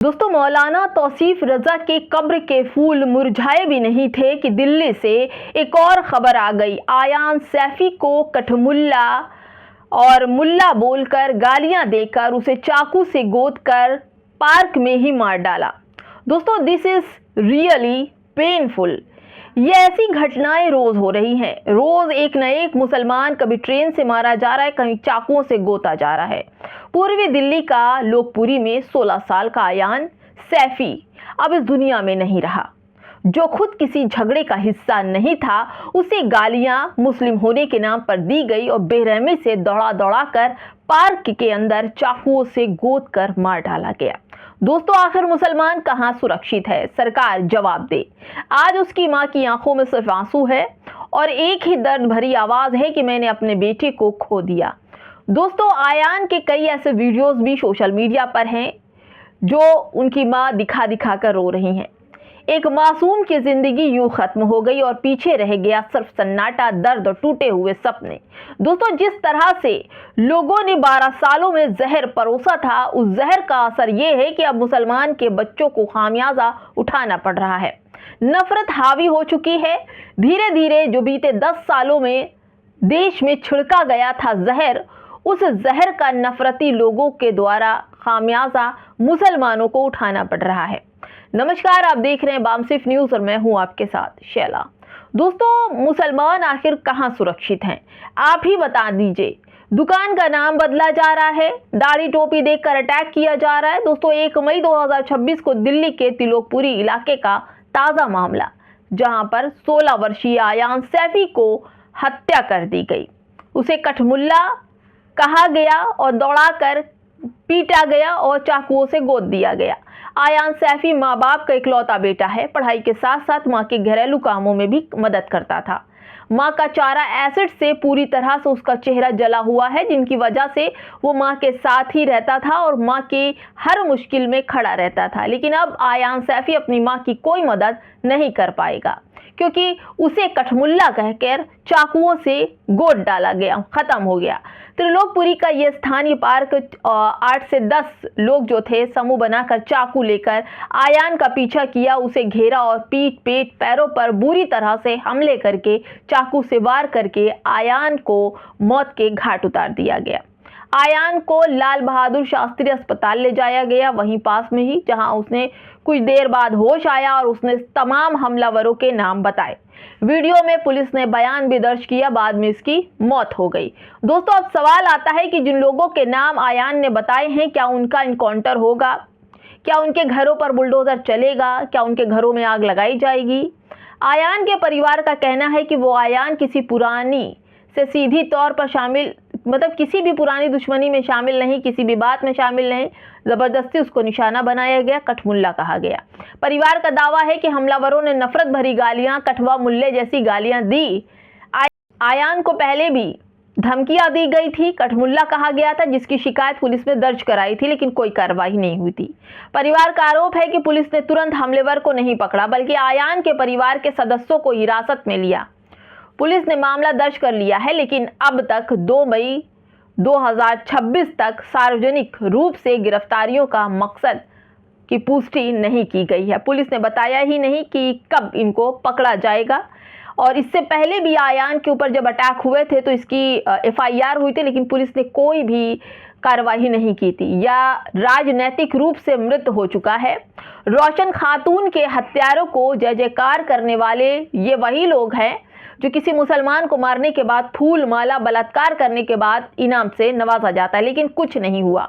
दोस्तों, मौलाना तौसीफ रजा के कब्र के फूल मुरझाए भी नहीं थे कि दिल्ली से एक और खबर आ गई। आयान सैफी को कठमुल्ला और मुल्ला बोलकर गालियां देकर उसे चाकू से गोदकर पार्क में ही मार डाला। दोस्तों, दिस इज रियली पेनफुल। ये ऐसी घटनाएं रोज हो रही हैं। रोज एक न एक मुसलमान कभी ट्रेन से मारा जा रहा है, कहीं चाकुओं से गोता जा रहा है। पूर्वी दिल्ली का लोकपुरी में 16 साल का आयान सैफी अब इस दुनिया में नहीं रहा। जो खुद किसी झगड़े का हिस्सा नहीं था, उसे गालियां मुस्लिम होने के नाम पर दी गई और बेरहमी से दौड़ा दौड़ा कर पार्क के अंदर चाकुओं से गोद कर मार डाला गया। दोस्तों, आखिर मुसलमान कहां सुरक्षित है? सरकार जवाब दे। आज उसकी मां की आंखों में सिर्फ आंसू है और एक ही दर्द भरी आवाज है कि मैंने अपने बेटे को खो दिया। दोस्तों, आयान के कई ऐसे वीडियोस भी सोशल मीडिया पर हैं जो उनकी मां दिखा दिखा कर रो रही हैं। एक मासूम की जिंदगी यूं खत्म हो गई और पीछे रह गया सिर्फ सन्नाटा, दर्द और टूटे हुए सपने। दोस्तों, जिस तरह से लोगों ने 12 सालों में जहर परोसा था, उस जहर का असर यह है कि अब मुसलमान के बच्चों को खामियाजा उठाना पड़ रहा है। नफरत हावी हो चुकी है। धीरे धीरे जो बीते 10 सालों में देश में छिड़का गया था जहर, उस जहर का नफरती लोगों के द्वारा खामियाजा मुसलमानों को उठाना पड़ रहा है। नमस्कार, आप देख रहे हैं बामसिफ न्यूज और मैं हूं आपके साथ शैला। दोस्तों, मुसलमान आखिर कहां सुरक्षित हैं? आप ही बता दीजिए। दुकान का नाम बदला जा रहा है, दाढ़ी टोपी देखकर अटैक किया जा रहा है। दोस्तों, 1 मई 2026 को दिल्ली के तिलोकपुरी इलाके का ताजा मामला, जहां पर 16 वर्षीय आयान सैफी को हत्या कर दी गई। उसे कठमुल्ला कहा गया और दौड़ाकर पीटा गया और चाकुओं से गोद दिया गया। आयान सैफी माँ बाप का इकलौता बेटा है। पढ़ाई के साथ साथ माँ के घरेलू कामों में भी मदद करता था। माँ का चारा एसिड से पूरी तरह से उसका चेहरा जला हुआ है, जिनकी वजह से वो माँ के साथ ही रहता था और माँ के हर मुश्किल में खड़ा रहता था। लेकिन अब आयान सैफी अपनी माँ की कोई मदद नहीं कर पाएगा, क्योंकि उसे कठमुल्ला कहकर चाकुओं से गोद डाला गया, खत्म हो गया। त्रिलोकपुरी का यह स्थानीय पार्क 8 से 10 लोग जो थे समूह बनाकर चाकू लेकर आयान का पीछा किया, उसे घेरा और पीठ, पेट, पैरों पर बुरी तरह से हमले करके चाकू से वार करके आयान को मौत के घाट उतार दिया गया। आयान को लाल बहादुर शास्त्री अस्पताल ले जाया गया, वहीं पास में ही, जहां उसने कुछ देर बाद होश आया और उसने तमाम हमलावरों के नाम बताए। वीडियो में पुलिस ने बयान भी दर्ज किया, बाद में इसकी मौत हो गई। दोस्तों, अब सवाल आता है कि जिन लोगों के नाम आयान ने बताए हैं, क्या उनका इनकाउंटर होगा? क्या उनके घरों पर बुलडोजर चलेगा? क्या उनके घरों में आग लगाई जाएगी? आयान के परिवार का कहना है कि वो आयान किसी पुरानी से सीधी तौर पर शामिल, मतलब किसी भी पुरानी दुश्मनी में शामिल नहीं, किसी भी बात में शामिल नहीं। जबरदस्ती उसको निशाना बनाया गया, कठमुल्ला कहा गया। परिवार का दावा है कि हमलावरों ने नफरत भरी गालियां, कठवा मुल्ले जैसी गालियां दी। आयान को पहले भी धमकियां दी गई थी, कठमुल्ला कहा गया था, जिसकी शिकायत पुलिस ने दर्ज कराई थी, लेकिन कोई कार्रवाई नहीं हुई थी। परिवार का आरोप है कि पुलिस ने तुरंत हमलेवर को नहीं पकड़ा, बल्कि आयान के परिवार के सदस्यों को हिरासत में लिया। पुलिस ने मामला दर्ज कर लिया है, लेकिन अब तक 2 मई 2026 तक सार्वजनिक रूप से गिरफ्तारियों का मकसद की पुष्टि नहीं की गई है। पुलिस ने बताया ही नहीं कि कब इनको पकड़ा जाएगा। और इससे पहले भी आयान के ऊपर जब अटैक हुए थे तो इसकी FIR हुई थी, लेकिन पुलिस ने कोई भी कार्रवाई नहीं की थी। या राजनैतिक रूप से मृत हो चुका है। रोशन खातून के हत्यारों को जय जयकार करने वाले ये वही लोग हैं जो किसी मुसलमान को मारने के बाद फूल माला बलात्कार करने के बाद इनाम से नवाजा जाता है, लेकिन कुछ नहीं हुआ।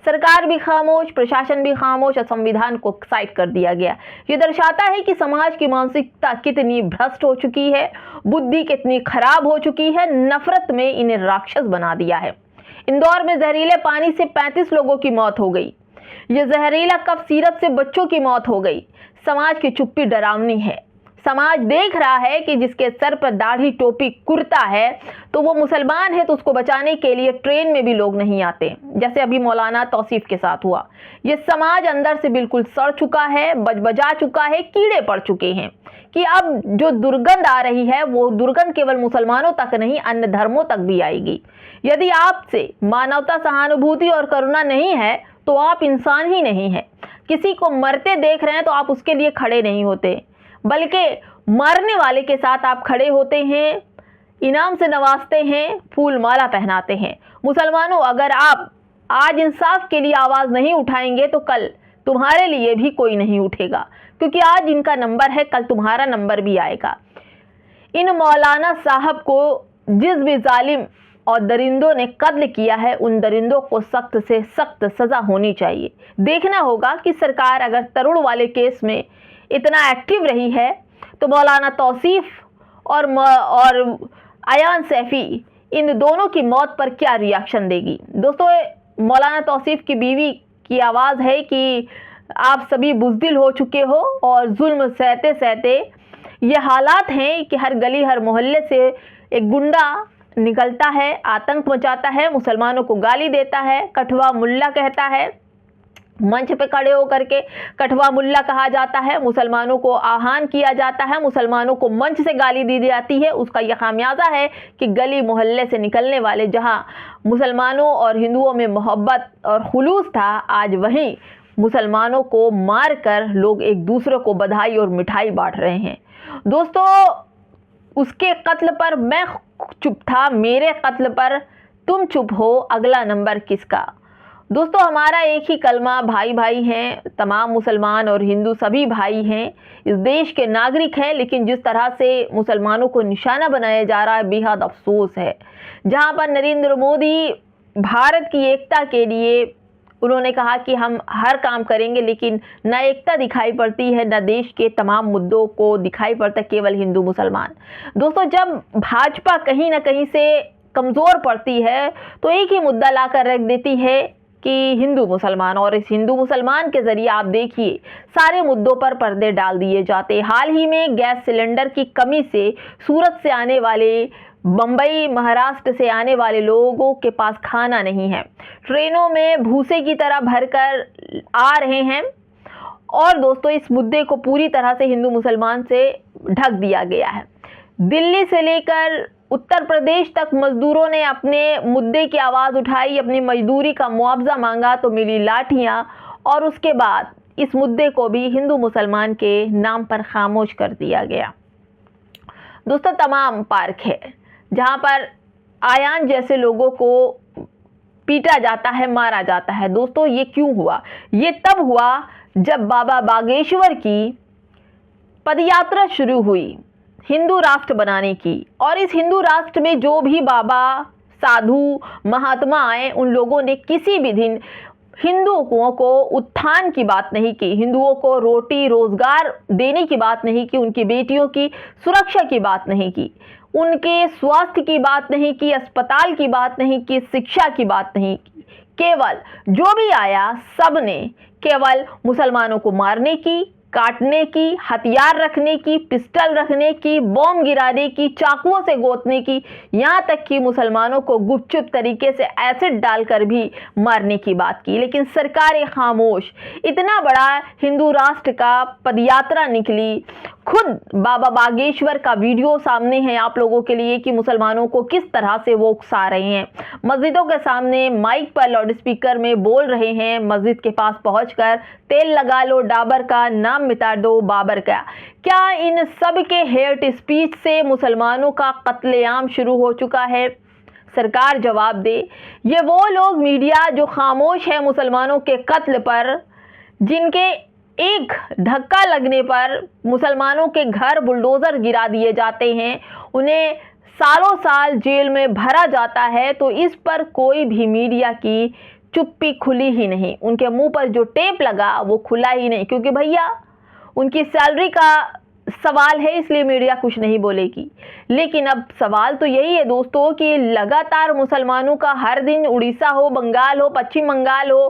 सरकार भी खामोश, प्रशासन भी खामोश और संविधान को साइड कर दिया गया। ये दर्शाता है कि समाज की मानसिकता कितनी भ्रष्ट हो चुकी है, बुद्धि कितनी खराब हो चुकी है। नफरत में इन्हें राक्षस बना दिया है। इंदौर में जहरीले पानी से 35 लोगों की मौत हो गई। ये जहरीला कफ सिरप से बच्चों की मौत हो गई। समाज की चुप्पी डरावनी है। समाज देख रहा है कि जिसके सर पर दाढ़ी, टोपी, कुर्ता है तो वो मुसलमान है, तो उसको बचाने के लिए ट्रेन में भी लोग नहीं आते, जैसे अभी मौलाना तौसीफ के साथ हुआ। ये समाज अंदर से बिल्कुल सड़ चुका है, बजबजा चुका है, कीड़े पड़ चुके हैं कि अब जो दुर्गंध आ रही है वो दुर्गंध केवल मुसलमानों तक नहीं, अन्य धर्मों तक भी आएगी। यदि आपसे मानवता, सहानुभूति और करुणा नहीं है तो आप इंसान ही नहीं है। किसी को मरते देख रहे हैं तो आप उसके लिए खड़े नहीं होते, बल्कि मरने वाले के साथ आप खड़े होते हैं, इनाम से नवाजते हैं, फूल माला पहनाते हैं। मुसलमानों, अगर आप आज इंसाफ के लिए आवाज़ नहीं उठाएंगे तो कल तुम्हारे लिए भी कोई नहीं उठेगा, क्योंकि आज इनका नंबर है, कल तुम्हारा नंबर भी आएगा। इन मौलाना साहब को जिस भी जालिम और दरिंदों ने कत्ल किया है, उन दरिंदों को सख्त से सख्त सज़ा होनी चाहिए। देखना होगा कि सरकार अगर तरुण वाले केस में इतना एक्टिव रही है तो मौलाना तौसीफ और आयान सैफी इन दोनों की मौत पर क्या रिएक्शन देगी। दोस्तों, मौलाना तौसीफ की बीवी की आवाज़ है कि आप सभी बुज़दिल हो चुके हो और जुल्म सहते सहते ये हालात हैं कि हर गली हर मोहल्ले से एक गुंडा निकलता है, आतंक मचाता है, मुसलमानों को गाली देता है, कठवा मुल्ला कहता है, मंच पे खड़े होकर के कठवा मुल्ला कहा जाता है, मुसलमानों को आह्वान किया जाता है, मुसलमानों को मंच से गाली दी जाती है। उसका यह खामियाजा है कि गली मोहल्ले से निकलने वाले जहां मुसलमानों और हिंदुओं में मोहब्बत और खुलूस था, आज वहीं मुसलमानों को मार कर लोग एक दूसरे को बधाई और मिठाई बांट रहे हैं। दोस्तों, उसके कत्ल पर मैं चुप था, मेरे कत्ल पर तुम चुप हो, अगला नंबर किसका। दोस्तों, हमारा एक ही कलमा, भाई भाई हैं, तमाम मुसलमान और हिंदू सभी भाई हैं, इस देश के नागरिक हैं, लेकिन जिस तरह से मुसलमानों को निशाना बनाया जा रहा है, बेहद अफसोस है। जहां पर नरेंद्र मोदी भारत की एकता के लिए उन्होंने कहा कि हम हर काम करेंगे, लेकिन न एकता दिखाई पड़ती है, न देश के तमाम मुद्दों को दिखाई पड़ता, केवल हिंदू मुसलमान। दोस्तों, जब भाजपा कहीं ना कहीं से कमज़ोर पड़ती है तो एक ही मुद्दा लाकर रख देती है कि हिंदू मुसलमान, और इस हिंदू मुसलमान के ज़रिए आप देखिए सारे मुद्दों पर पर्दे डाल दिए जाते। हाल ही में गैस सिलेंडर की कमी से सूरत से आने वाले, बम्बई महाराष्ट्र से आने वाले लोगों के पास खाना नहीं है, ट्रेनों में भूसे की तरह भरकर आ रहे हैं। और दोस्तों, इस मुद्दे को पूरी तरह से हिंदू मुसलमान से ढक दिया गया है। दिल्ली से लेकर उत्तर प्रदेश तक मजदूरों ने अपने मुद्दे की आवाज़ उठाई, अपनी मजदूरी का मुआवजा मांगा तो मिली लाठियां, और उसके बाद इस मुद्दे को भी हिंदू मुसलमान के नाम पर खामोश कर दिया गया। दोस्तों, तमाम पार्क है जहां पर आयान जैसे लोगों को पीटा जाता है, मारा जाता है। दोस्तों, ये क्यों हुआ? ये तब हुआ जब बाबा बागेश्वर की पदयात्रा शुरू हुई हिंदू राष्ट्र बनाने की, और इस हिंदू राष्ट्र में जो भी बाबा, साधु, महात्मा आए, उन लोगों ने किसी भी दिन हिंदुओं को उत्थान की बात नहीं की, हिंदुओं को रोटी रोजगार देने की बात नहीं की, उनकी बेटियों की सुरक्षा की बात नहीं की, उनके स्वास्थ्य की बात नहीं की, अस्पताल की बात नहीं की, शिक्षा की बात नहीं की। केवल जो भी आया सबने केवल मुसलमानों को मारने की, काटने की, हथियार रखने की, पिस्टल रखने की, बॉम्ब गिराने की, चाकुओं से गोतने की, यहाँ तक कि मुसलमानों को गुपचुप तरीके से एसिड डालकर भी मारने की बात की। लेकिन सरकारें खामोश। इतना बड़ा हिंदू राष्ट्र का पदयात्रा निकली, खुद बाबा बागेश्वर का वीडियो सामने है आप लोगों के लिए कि मुसलमानों को किस तरह से वो उकसा रहे हैं। मस्जिदों के सामने माइक पर लाउड स्पीकर में बोल रहे हैं, मस्जिद के पास पहुंचकर तेल लगा लो डाबर का, नाम मिटा दो बाबर का। क्या इन सब के हेट स्पीच से मुसलमानों का कत्लेआम शुरू हो चुका है? सरकार जवाब दे। ये वो लोग मीडिया जो खामोश है मुसलमानों के कत्ल पर, जिनके एक धक्का लगने पर मुसलमानों के घर बुलडोज़र गिरा दिए जाते हैं, उन्हें सालों साल जेल में भरा जाता है, तो इस पर कोई भी मीडिया की चुप्पी खुली ही नहीं। उनके मुंह पर जो टेप लगा वो खुला ही नहीं, क्योंकि भैया उनकी सैलरी का सवाल है, इसलिए मीडिया कुछ नहीं बोलेगी। लेकिन अब सवाल तो यही है दोस्तों कि लगातार मुसलमानों का हर दिन, उड़ीसा हो, बंगाल हो, पश्चिम बंगाल हो,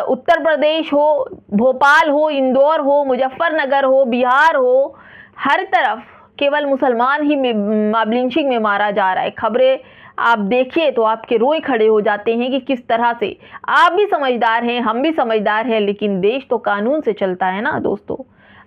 उत्तर प्रदेश हो, भोपाल हो, इंदौर हो, मुजफ्फरनगर हो, बिहार हो, हर तरफ केवल मुसलमान ही मॉब लिंचिंग में मारा जा रहा है। खबरें आप देखिए तो आपके रोए खड़े हो जाते हैं कि किस तरह से। आप भी समझदार हैं, हम भी समझदार हैं, लेकिन देश तो कानून से चलता है ना दोस्तों।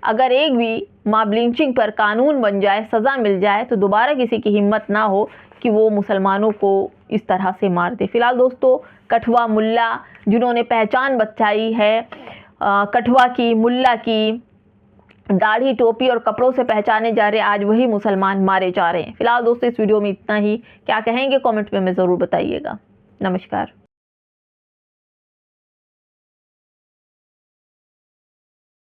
अगर एक भी मॉब लिंचिंग पर कानून बन जाए, सज़ा मिल जाए, तो दोबारा किसी की हिम्मत ना हो कि वो मुसलमानों को इस तरह से मार दे। फिलहाल दोस्तों, कठुआ मुल्ला जिन्होंने पहचान बचाई है कठुआ की, मुल्ला की, दाढ़ी, टोपी और कपड़ों से पहचाने जा रहे, आज वही मुसलमान मारे जा रहे हैं। फिलहाल दोस्तों, इस वीडियो में इतना ही। क्या कहेंगे कमेंट में हमें ज़रूर बताइएगा। नमस्कार।